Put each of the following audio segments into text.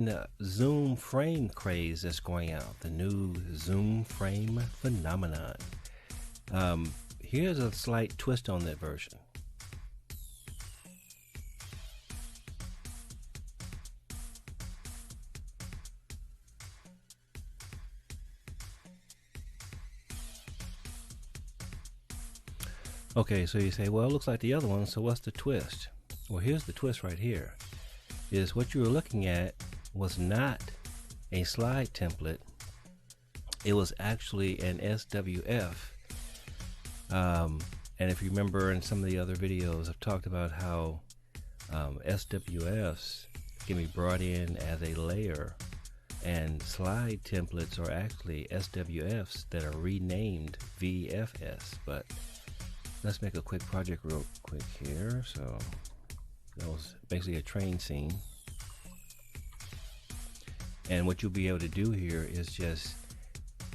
the zoom frame craze that's going out, the new zoom frame phenomenon. Here's a slight twist on that version. Okay, so you say, well, it looks like the other one, so what's the twist? Well, here's the twist right here. Is what you were looking at was not a slide template. It was actually an SWF. And if you remember in some of the other videos, I've talked about how SWFs can be brought in as a layer, and slide templates are actually SWFs that are renamed VFS. But let's make a quick project real quick here. So that was basically a train scene. And what you'll be able to do here is just,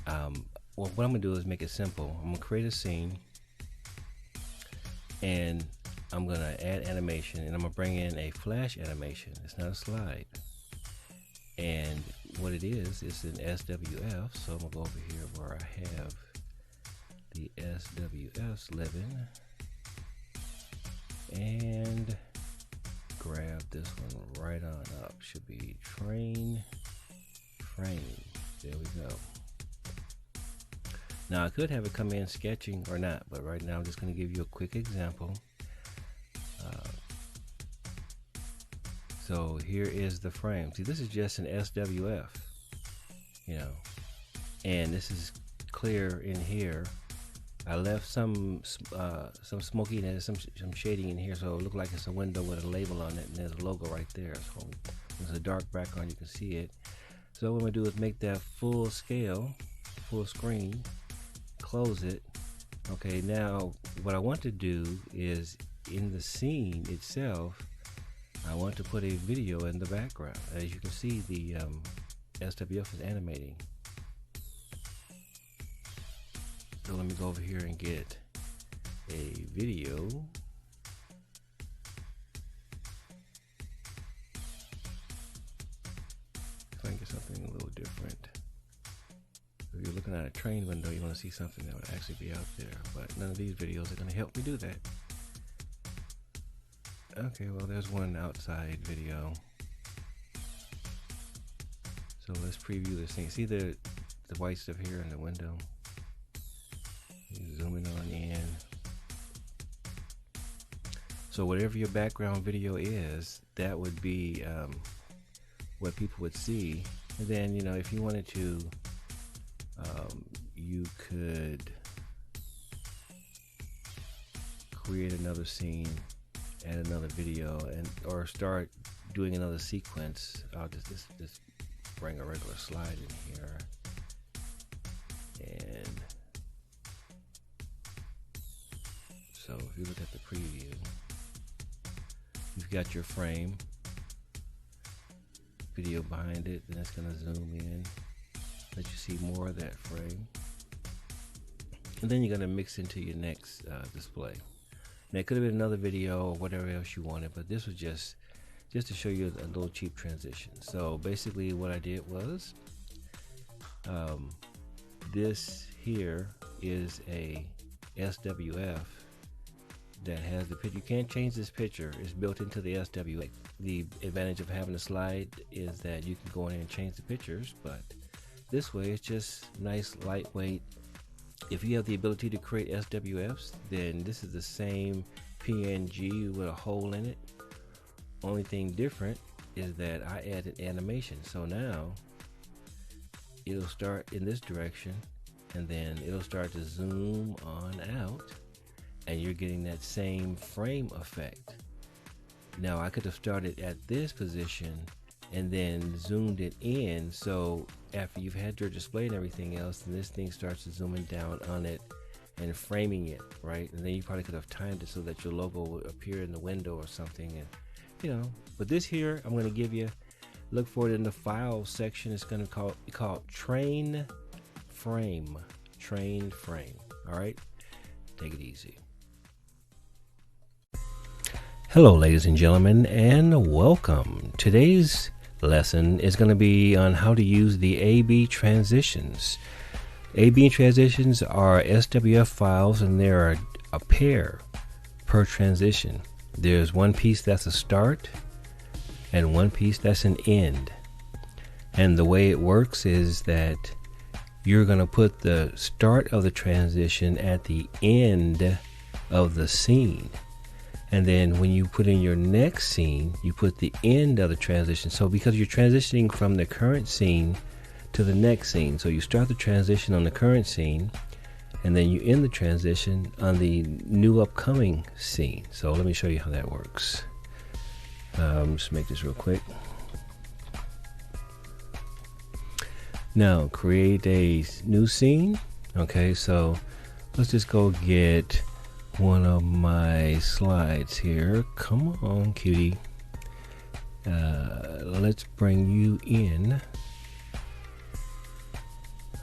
well, what I'm gonna do is make it simple. I'm gonna create a scene, and I'm gonna add animation, and I'm gonna bring in a flash animation. It's not a slide. And what it is an SWF. So I'm gonna go over here where I have the SWFs living, and grab this one right on up. Should be train frame. There we go. Now I could have it come in sketching or not, but right now I'm just going to give you a quick example. So here is the frame. See, this is just an SWF, you know, and this is clear in here. I left some smokiness, some shading in here, so it looked like it's a window with a label on it, and there's a logo right there. So there's a dark background, you can see it. So what I'm gonna do is make that full scale, full screen, close it. Okay, now what I want to do is in the scene itself, I want to put a video in the background. As you can see, the SWF is animating. So let me go over here and get a video. If I can get something a little different. If you're looking at a train window, you want to see something that would actually be out there, but none of these videos are going to help me do that. Okay, well, there's one outside video. So let's preview this thing. See the white stuff here in the window? Zooming on in. So whatever your background video is, that would be what people would see. And then, you know, if you wanted to, you could create another scene, add another video, and or start doing another sequence. I'll just bring a regular slide in here, and so if you look at the preview, you've got your frame, video behind it, then it's going to zoom in, let you see more of that frame, and then you're going to mix into your next display. Now it could have been another video or whatever else you wanted, but this was just to show you a little cheap transition. So basically what I did was, this here is a SWF that has the picture. You can't change this picture. It's built into the SWF. The advantage of having a slide is that you can go in and change the pictures, but this way it's just nice, lightweight. If you have the ability to create SWFs, then this is the same PNG with a hole in it. Only thing different is that I added animation. So now it'll start in this direction, and then it'll start to zoom on out, and you're getting that same frame effect. Now I could have started at this position and then zoomed it in, so after you've had your display and everything else, then this thing starts zooming down on it and framing it, right? And then you probably could have timed it so that your logo would appear in the window or something, and you know. But this here, I'm going to give you, look for it in the file section. It's going to be called train frame. Train frame. All right, take it easy. Hello ladies and gentlemen, and welcome. Today's lesson is going to be on how to use the A-B transitions. A-B transitions are SWF files, and there are a pair per transition. There's one piece that's a start and one piece that's an end. And the way it works is that you're going to put the start of the transition at the end of the scene. And then when you put in your next scene, you put the end of the transition. So because you're transitioning from the current scene to the next scene. So you start the transition on the current scene, and then you end the transition on the new upcoming scene. So let me show you how that works. Just make this real quick. Now create a new scene. Okay, so let's just go get one of my slides here. Come on, cutie. Let's bring you in.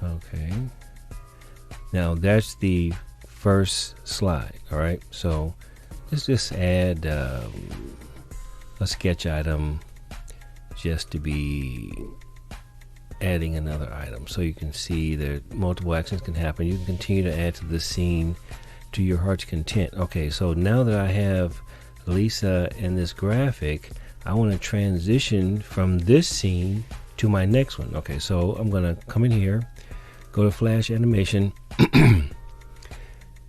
Okay. Now that's the first slide. All right. So let's just add a sketch item just to be adding another item, so you can see that multiple actions can happen. You can continue to add to the scene to your heart's content. Okay, so now that I have Lisa in this graphic, I want to transition from this scene to my next one. Okay, so I'm gonna come in here, go to Flash Animation, and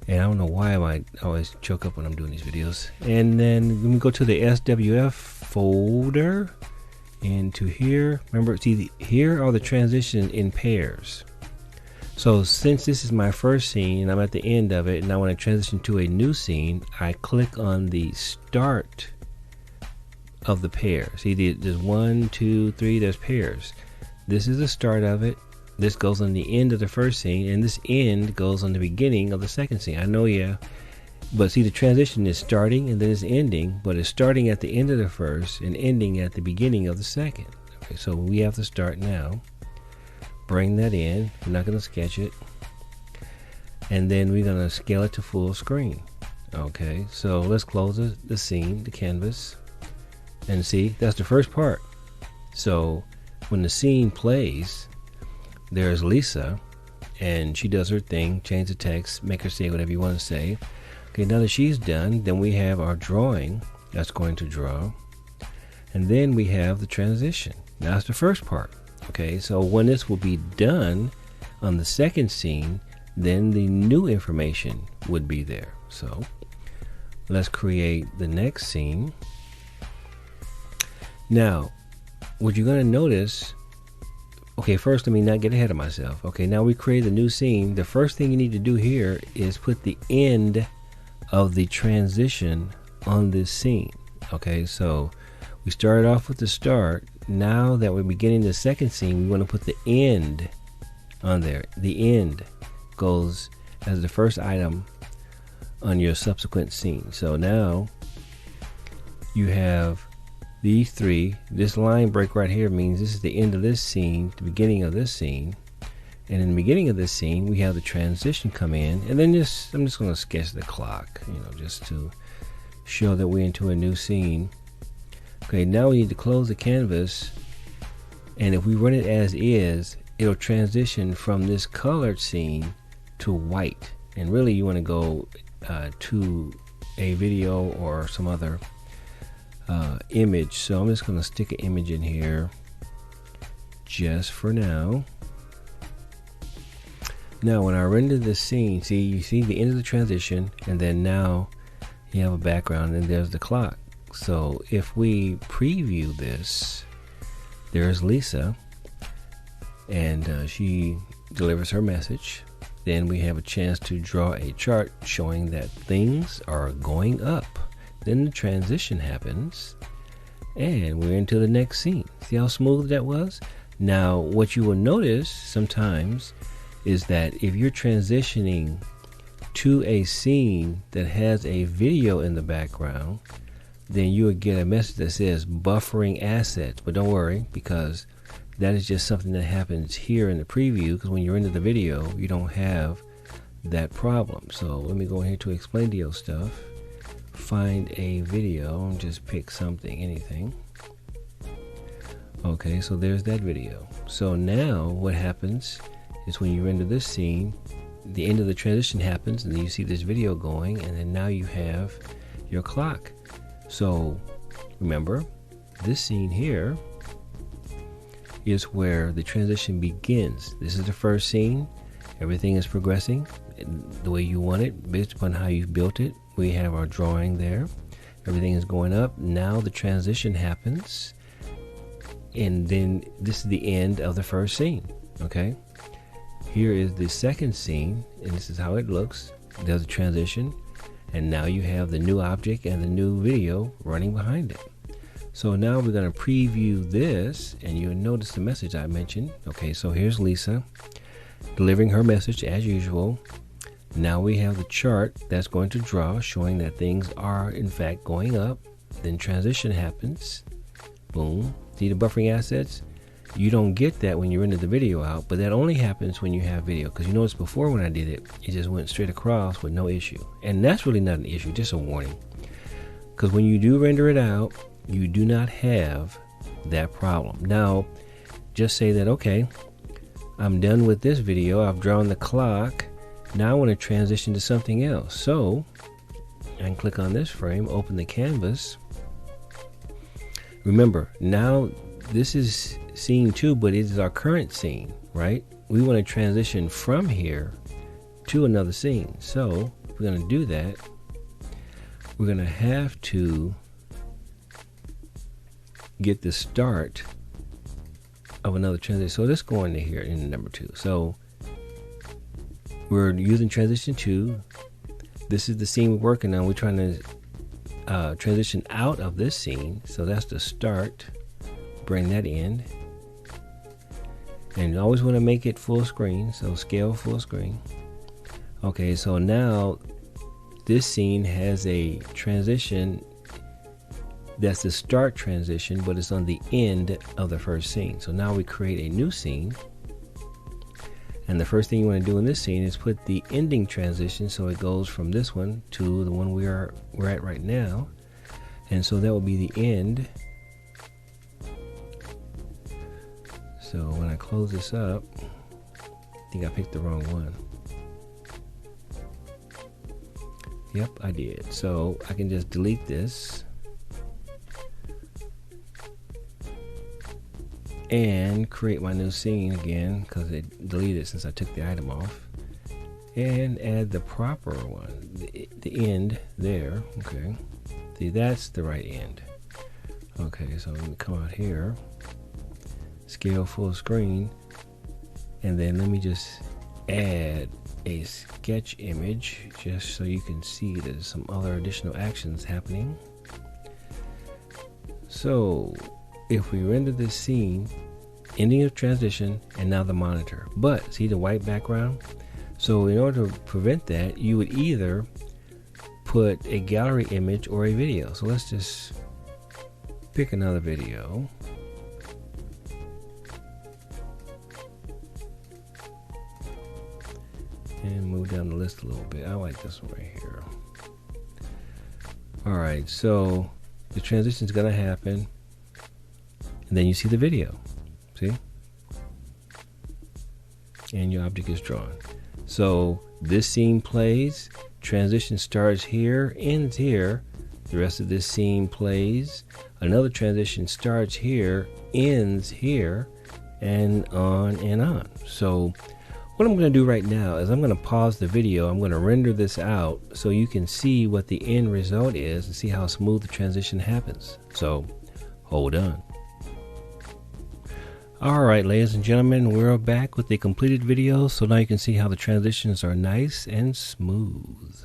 I don't know why I always choke up when I'm doing these videos. And then let me go to the SWF folder, into here. Remember, see, here are the transitions in pairs. So since this is my first scene and I'm at the end of it and I want to transition to a new scene, I click on the start of the pair. See, there's 1, 2, 3, there's pairs. This is the start of it. This goes on the end of the first scene, and this end goes on the beginning of the second scene. I know, yeah. But see, the transition is starting and then it's ending, but it's starting at the end of the first and ending at the beginning of the second. Okay, so we have to start now. Bring that in. We're not going to sketch it. And then we're going to scale it to full screen. Okay, so let's close the scene, the canvas. And see, that's the first part. So when the scene plays, there's Lisa, and she does her thing, change the text, make her say whatever you want to say. Okay, now that she's done, then we have our drawing that's going to draw. And then we have the transition. Now that's the first part. Okay, so when this will be done on the second scene, then the new information would be there. So let's create the next scene. Now, what you're going to notice, okay, first let me not get ahead of myself. Okay, now we create a new scene. The first thing you need to do here is put the end of the transition on this scene. Okay, so we started off with the start. Now that we're beginning the second scene, we want to put the end on there. The end goes as the first item on your subsequent scene. So now you have these three. This line break right here means this is the end of this scene, the beginning of this scene. And in the beginning of this scene, we have the transition come in, and then I'm just going to sketch the clock, just to show that we're into a new scene. Okay, now we need to close the canvas, and if we run it as is, it'll transition from this colored scene to white. And really, you want to go to a video or some other image. So I'm just going to stick an image in here just for now. Now when I render this scene, see, you see the end of the transition, and then now you have a background and there's the clock. So if we preview this, there's Lisa, and she delivers her message. Then we have a chance to draw a chart showing that things are going up. Then the transition happens and we're into the next scene. See how smooth that was? Now what you will notice sometimes is that if you're transitioning to a scene that has a video in the background, then you will get a message that says buffering assets. But don't worry, because that is just something that happens here in the preview, because when you're into the video, you don't have that problem. So let me go here to Explaindio stuff, find a video, and just pick something, anything. Okay, so there's that video. So now what happens is when you render this scene, the end of the transition happens, and then you see this video going, and then now you have your clock. So remember, this scene here is where the transition begins. This is the first scene. Everything is progressing the way you want it based upon how you've built it. We have our drawing there. Everything is going up. Now the transition happens, and then this is the end of the first scene. Okay, here is the second scene, and this is how it looks. There's a transition, and now you have the new object and the new video running behind it. So now we're going to preview this, and you'll notice the message I mentioned. Okay, so here's Lisa delivering her message as usual. Now we have the chart that's going to draw, showing that things are in fact going up. Then transition happens. Boom. See the buffering assets? You don't get that when you render the video out, but that only happens when you have video, because you notice before when I did it, it just went straight across with no issue. And that's really not an issue, just a warning. Because when you do render it out, you do not have that problem. Now, just say that, okay, I'm done with this video. I've drawn the clock. Now I want to transition to something else. So I can click on this frame, open the canvas. Remember, now this is scene 2, but it is our current scene, right? We want to transition from here to another scene. So if we're going to do that, we're going to have to get the start of another transition. So let's go into here in number 2. So we're using transition 2. This is the scene we're working on. We're trying to transition out of this scene. So that's the start. Bring that in. And you always want to make it full screen. So scale full screen. Okay, so now this scene has a transition. That's the start transition, but it's on the end of the first scene. So now we create a new scene. And the first thing you want to do in this scene is put the ending transition, so it goes from this one to the one we're at right now. And so that will be the end. So when I close this up, I think I picked the wrong one. Yep, I did. So I can just delete this and create my new scene again, because it deleted since I took the item off, and add the proper one, the end there. Okay, see, that's the right end. Okay, so let me come out here, scale full screen, and then let me just add a sketch image just so you can see there's some other additional actions happening. So if we render this scene, ending of transition, and now the monitor, but see the white background? So in order to prevent that, you would either put a gallery image or a video. So let's just pick another video. And move down the list a little bit. I like this one right here. Alright, so the transition is going to happen. And then you see the video. See? And your object is drawn. So this scene plays, transition starts here, ends here. The rest of this scene plays. Another transition starts here, ends here, and on and on. So what I'm going to do right now is I'm going to pause the video. I'm going to render this out so you can see what the end result is and see how smooth the transition happens. So hold on. Alright, ladies and gentlemen, we're back with the completed video, so now you can see how the transitions are nice and smooth.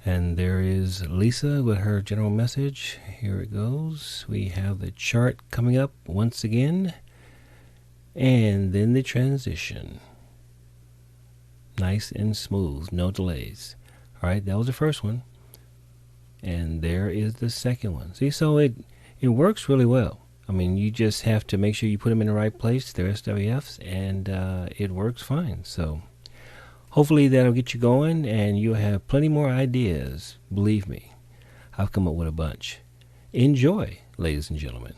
And there is Lisa with her general message. Here it goes. We have the chart coming up once again, and then the transition. Nice and smooth, no delays. Alright, that was the first one. And there is the second one. See, so it works really well. I mean, you just have to make sure you put them in the right place. They're SWFs, and it works fine. So hopefully that'll get you going, and you'll have plenty more ideas. Believe me, I've come up with a bunch. Enjoy, ladies and gentlemen.